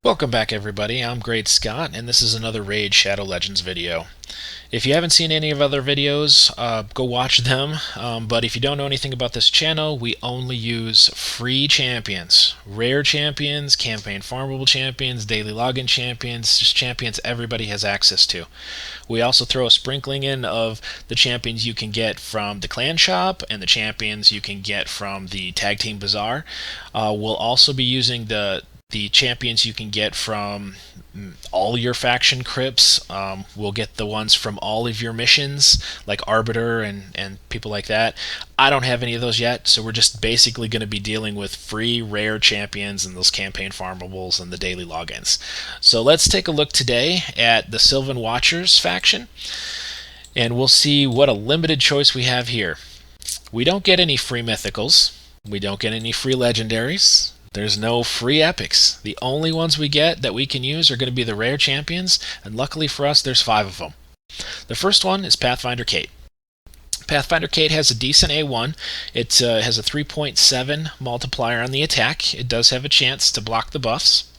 Welcome back everybody, I'm Great Scott, and this is another Raid Shadow Legends video. If you haven't seen any of other videos, go watch them, but if you don't know anything about this channel, we only use free champions. Rare champions, campaign farmable champions, daily login champions, just champions everybody has access to. We also throw a sprinkling in of the champions you can get from the clan shop and the champions you can get from the Tag Team Bazaar. We'll also be using the champions you can get from all your faction crypts. We'll get the ones from all of your missions, like Arbiter and people like that. I don't have any of those yet, so we're just basically going to be dealing with free, rare champions and those campaign farmables and the daily logins. So let's take a look today at the Sylvan Watchers faction, and we'll see what a limited choice we have here. We don't get any free mythicals. We don't get any free legendaries. There's no free epics. The only ones we get that we can use are going to be the rare champions, and luckily for us, there's 5 of them. The first one is Pathfinder Kate. Pathfinder Kate has a decent A1. It has a 3.7 multiplier on the attack. It does have a chance to block the buffs.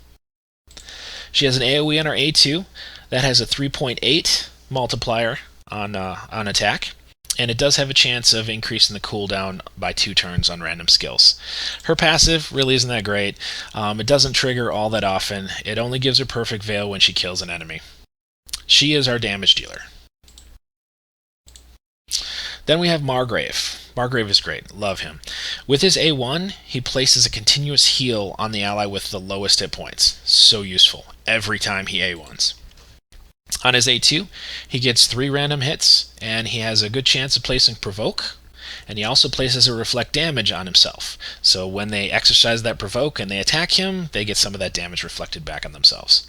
She has an AoE on her A2 that has a 3.8 multiplier on attack, and it does have a chance of increasing the cooldown by 2 turns on random skills. Her passive really isn't that great. It doesn't trigger all that often. It only gives her perfect veil when she kills an enemy. She is our damage dealer. Then we have Margrave. Margrave is great. Love him. With his A1, he places a continuous heal on the ally with the lowest hit points. So useful every time he A1s. On his A2, he gets 3 random hits, and he has a good chance of placing Provoke, and he also places a Reflect Damage on himself. So when they exercise that Provoke and they attack him, they get some of that damage reflected back on themselves.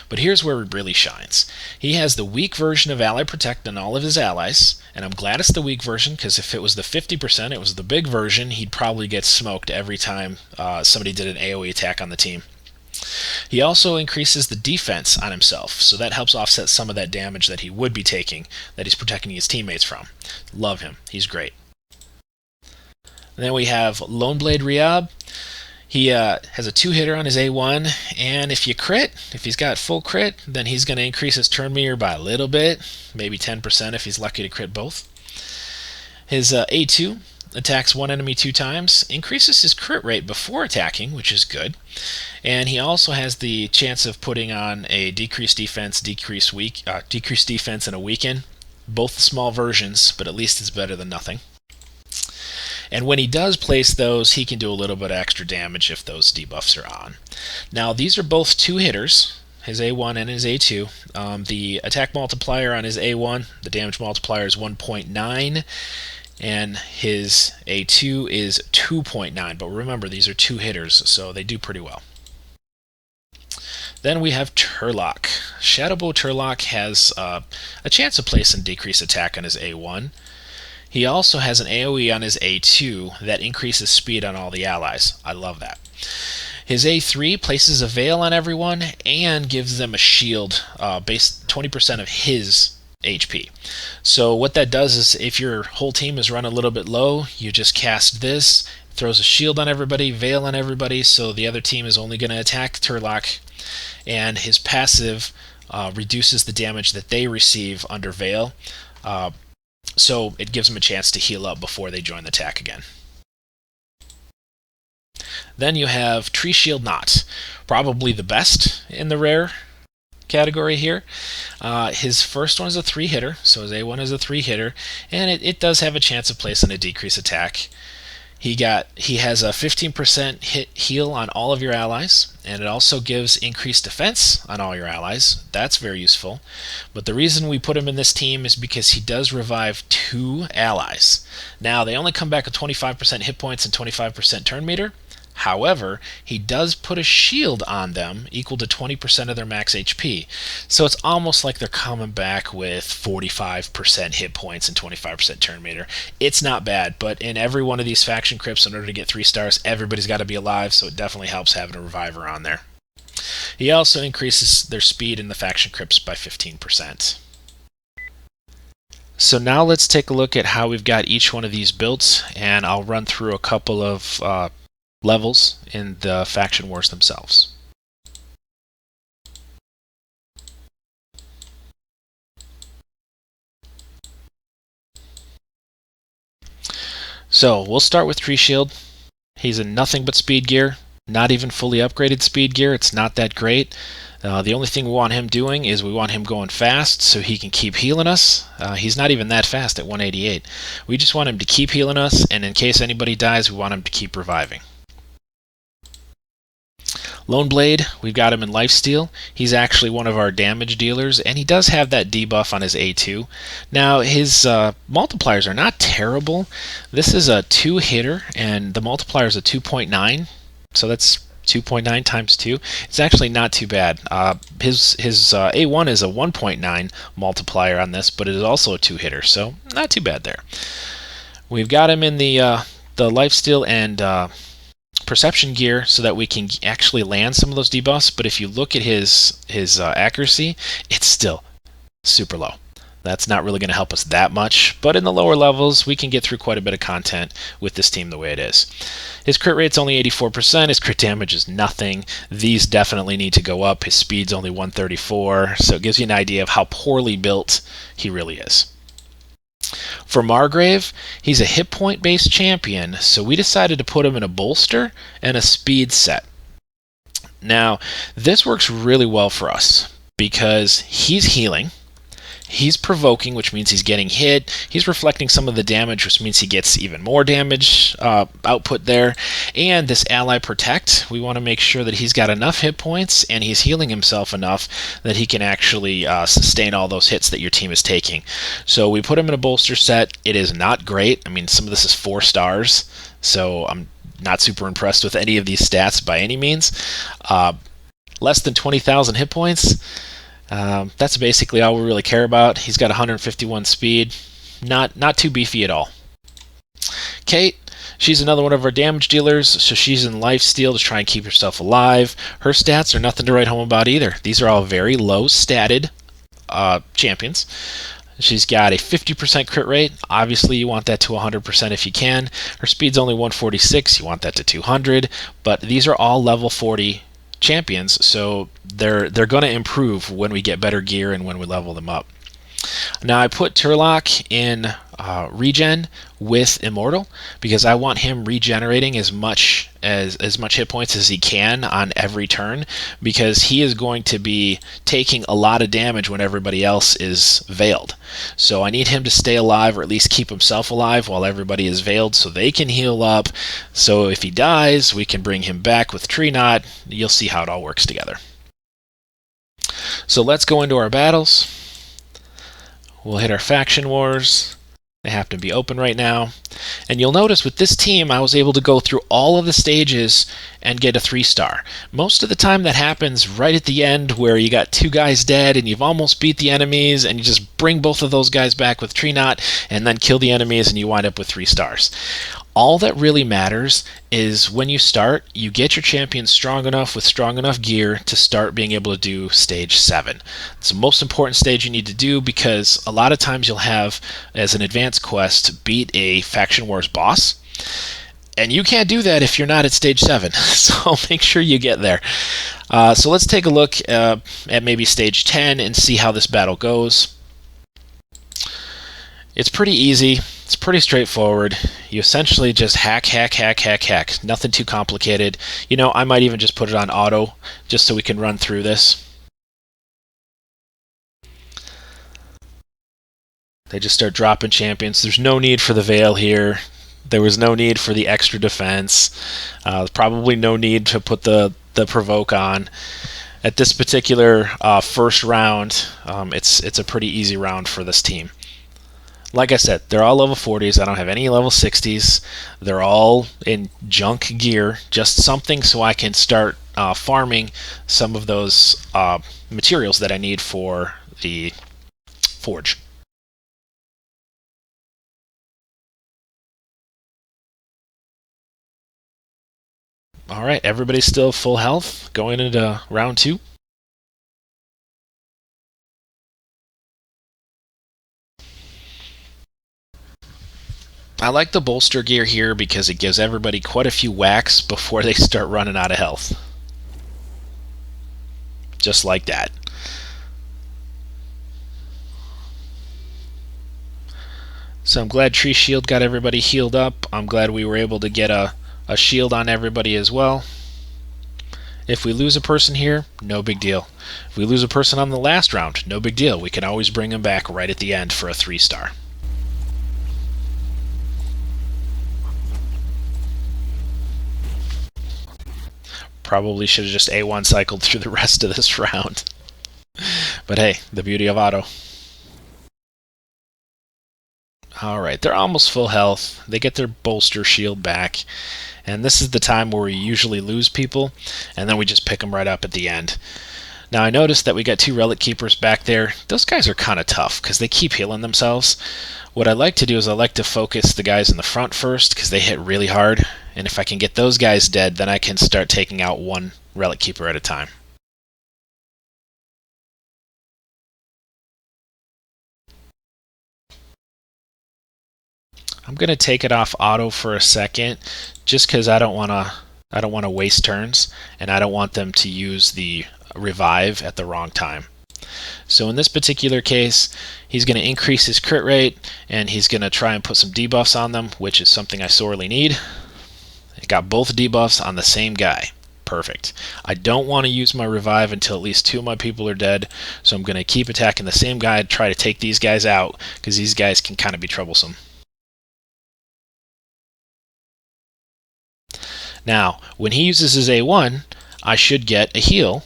But here's where he really shines. He has the weak version of Ally Protect on all of his allies, and I'm glad it's the weak version, because if it was the 50%, it was the big version, he'd probably get smoked every time somebody did an AoE attack on the team. He also increases the defense on himself, so that helps offset some of that damage that he would be taking, that he's protecting his teammates from. Love him. He's great. And then we have Loneblade Rehab. He has a 2-hitter on his A1, and if you crit, if he's got full crit, then he's going to increase his turn meter by a little bit, maybe 10% if he's lucky to crit both. His A2 attacks one enemy 2 times, increases his crit rate before attacking, which is good, and he also has the chance of putting on a decreased defense, decreased defense, and a weaken. Both small versions, but at least it's better than nothing. And when he does place those, he can do a little bit of extra damage if those debuffs are on. Now, these are both 2-hitters, his A1 and his A2. The attack multiplier on his A1, the damage multiplier is 1.9, and his A2 is 2.9, but remember, these are 2-hitters, so they do pretty well. Then we have Turlock. Shadowbow Turlock has a chance to place and decrease attack on his A1. He also has an AoE on his A2 that increases speed on all the allies. I love that. His A3 places a veil on everyone and gives them a shield based 20% of his HP. So what that does is if your whole team is run a little bit low, you just cast this, throws a shield on everybody, veil on everybody, so the other team is only going to attack Turlock, and his passive reduces the damage that they receive under veil, so it gives them a chance to heal up before they join the attack again. Then you have Tree Shield Knot, probably the best in the rare category here. His first one is a 3-hitter, so his A1 is a 3-hitter, and it does have a chance of placing a decreased attack. He has a 15% hit heal on all of your allies, and it also gives increased defense on all your allies. That's very useful. But the reason we put him in this team is because he does revive 2 allies. Now, they only come back with 25% hit points and 25% turn meter. However, he does put a shield on them equal to 20% of their max HP. So it's almost like they're coming back with 45% hit points and 25% turn meter. It's not bad, but in every one of these faction crypts, in order to get 3 stars, everybody's got to be alive, so it definitely helps having a reviver on there. He also increases their speed in the faction crypts by 15%. So now let's take a look at how we've got each one of these built, and I'll run through a couple of levels in the faction wars themselves. So we'll start with Tree Shield. He's in nothing but speed gear, not even fully upgraded speed gear. It's not that great. The only thing we want him doing is we want him going fast so he can keep healing us. He's not even that fast at 188. We just want him to keep healing us, and in case anybody dies, we want him to keep reviving. Lone Blade, we've got him in Lifesteal. He's actually one of our damage dealers, and he does have that debuff on his A2. Now, his multipliers are not terrible. This is a 2-hitter, and the multiplier is a 2.9, so that's 2.9 times 2. It's actually not too bad. His A1 is a 1.9 multiplier on this, but it is also a 2-hitter, so not too bad there. We've got him in the Lifesteal and Perception gear so that we can actually land some of those debuffs, but if you look at his accuracy, it's still super low. That's not really going to help us that much, but in the lower levels, we can get through quite a bit of content with this team the way it is. His crit rate's only 84%, his crit damage is nothing. These definitely need to go up. His speed's only 134, so it gives you an idea of how poorly built he really is. For Margrave, he's a hit point based champion, so we decided to put him in a bolster and a speed set. Now, this works really well for us because he's healing, he's provoking, which means he's getting hit, he's reflecting some of the damage, which means he gets even more damage output there, and this ally protect, we want to make sure that he's got enough hit points and he's healing himself enough that he can actually sustain all those hits that your team is taking. So we put him in a bolster set. It is not great. I mean, some of this is 4 stars, so I'm not super impressed with any of these stats by any means. Less than 20,000 hit points. That's basically all we really care about. He's got 151 speed. Not too beefy at all. Kate, she's another one of our damage dealers, so she's in Lifesteal to try and keep herself alive. Her stats are nothing to write home about either. These are all very low statted champions. She's got a 50% crit rate. Obviously, you want that to 100% if you can. Her speed's only 146. You want that to 200. But these are all level 40 champions, so they're going to improve when we get better gear and when we level them up. Now I put Turlock in regen with Immortal because I want him regenerating as much hit points as he can on every turn, because he is going to be taking a lot of damage when everybody else is veiled. So I need him to stay alive, or at least keep himself alive while everybody is veiled so they can heal up. So if he dies, we can bring him back with Tree Knot. You'll see how it all works together. So let's go into our battles. We'll hit our faction wars. They happen to be open right now. And you'll notice with this team, I was able to go through all of the stages and get a 3-star. Most of the time that happens right at the end where you got 2 guys dead and you've almost beat the enemies and you just bring both of those guys back with Tree Knot and then kill the enemies and you wind up with 3 stars. All that really matters is when you start, you get your champion strong enough with strong enough gear to start being able to do stage 7. It's the most important stage you need to do because a lot of times you'll have, as an advanced quest, beat a Faction Wars boss. And you can't do that if you're not at stage 7, so make sure you get there. So let's take a look at maybe stage 10 and see how this battle goes. It's pretty easy. It's pretty straightforward. You essentially just hack. Nothing too complicated. You know, I might even just put it on auto just so we can run through this. They just start dropping champions. There's no need for the Veil here. There was no need for the extra defense. Probably no need to put the provoke on. At this particular first round, it's a pretty easy round for this team. Like I said, they're all level 40s. I don't have any level 60s. They're all in junk gear. Just something so I can start farming some of those materials that I need for the forge. Alright, everybody's still full health going into round 2. I like the bolster gear here because it gives everybody quite a few whacks before they start running out of health. Just like that. So I'm glad Tree Shield got everybody healed up. I'm glad we were able to get a shield on everybody as well. If we lose a person here, no big deal. If we lose a person on the last round, no big deal. We can always bring them back right at the end for a 3-star. Probably should have just A1 cycled through the rest of this round. But hey, the beauty of auto. Alright, they're almost full health. They get their bolster shield back. And this is the time where we usually lose people, and then we just pick them right up at the end. Now I noticed that we got 2 Relic Keepers back there. Those guys are kind of tough because they keep healing themselves. What I like to do is I like to focus the guys in the front first because they hit really hard. And if I can get those guys dead, then I can start taking out 1 Relic Keeper at a time. I'm going to take it off auto for a second just because I don't want to waste turns, and I don't want them to use the revive at the wrong time. So in this particular case, he's going to increase his crit rate, and he's going to try and put some debuffs on them, which is something I sorely need. I got both debuffs on the same guy. Perfect. I don't want to use my revive until at least 2 of my people are dead, so I'm going to keep attacking the same guy and try to take these guys out, because these guys can kind of be troublesome. Now, when he uses his A1, I should get a heal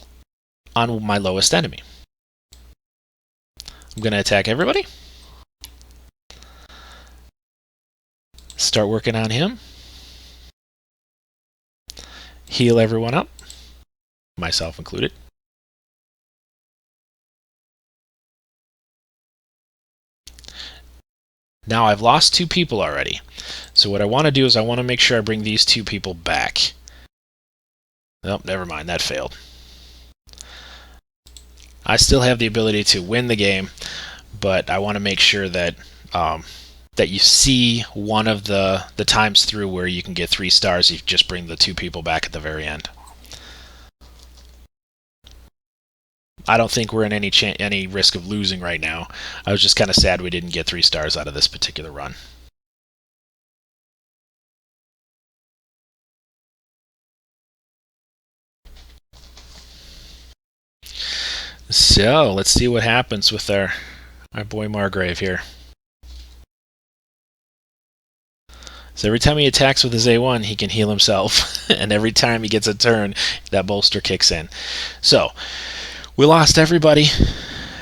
on my lowest enemy. I'm going to attack everybody. Start working on him. Heal everyone up, myself included. Now I've lost 2 people already. So what I want to do is I want to make sure I bring these 2 people back. Oh, never mind, that failed. I still have the ability to win the game, but I want to make sure that that you see one of the times through where you can get 3 stars if you just bring the 2 people back at the very end. I don't think we're in any risk of losing right now. I was just kind of sad we didn't get 3 stars out of this particular run. So let's see what happens with our boy Margrave here. So every time he attacks with his A1, he can heal himself. And every time he gets a turn, that bolster kicks in. So we lost everybody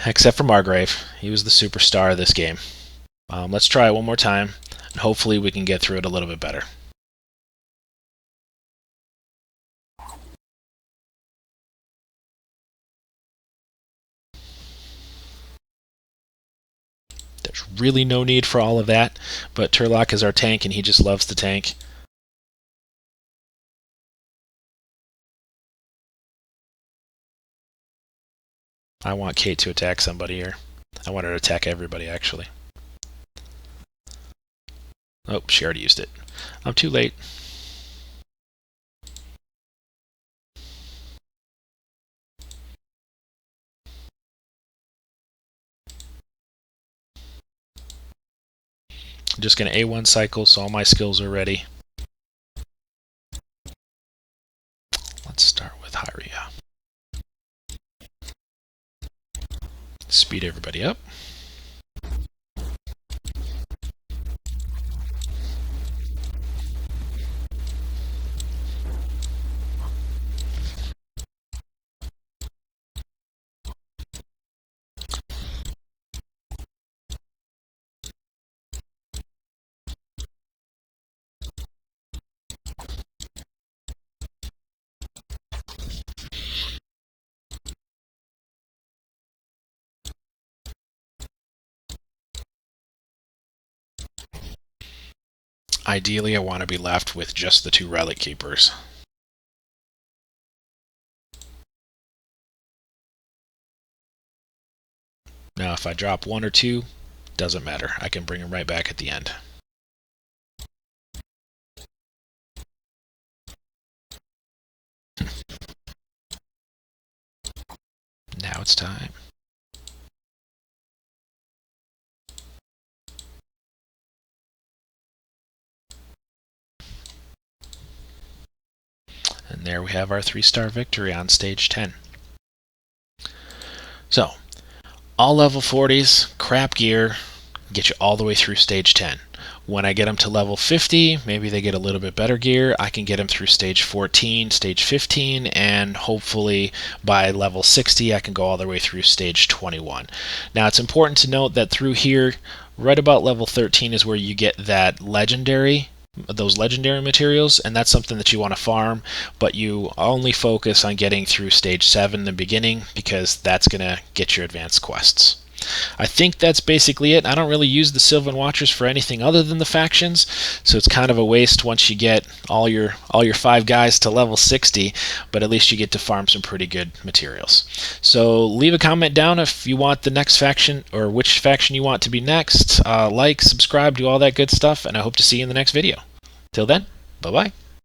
except for Margrave. He was the superstar of this game. Let's try it one more time, and hopefully we can get through it a little bit better. There's really no need for all of that, but Turlock is our tank, and he just loves to tank. I want Kate to attack somebody here. I want her to attack everybody, actually. Oh, she already used it. I'm too late. I'm just going to A1 cycle, so all my skills are ready. Let's start with Hyria. Speed everybody up. Ideally, I want to be left with just the 2 Relic Keepers. Now, if I drop 1 or 2, doesn't matter. I can bring them right back at the end. Now it's time. And there we have our 3-star victory on stage 10. So, all level 40s, crap gear, get you all the way through stage 10. When I get them to level 50, maybe they get a little bit better gear, I can get them through stage 14, stage 15, and hopefully by level 60 I can go all the way through stage 21. Now it's important to note that through here, right about level 13 is where you get those legendary materials, and that's something that you want to farm, but you only focus on getting through stage 7 in the beginning because that's going to get your advanced quests. I think that's basically it. I don't really use the Sylvan Watchers for anything other than the factions, so it's kind of a waste once you get all your 5 guys to level 60, but at least you get to farm some pretty good materials. So leave a comment down if you want the next faction, or which faction you want to be next. Like, subscribe, do all that good stuff, and I hope to see you in the next video. Till then, bye-bye.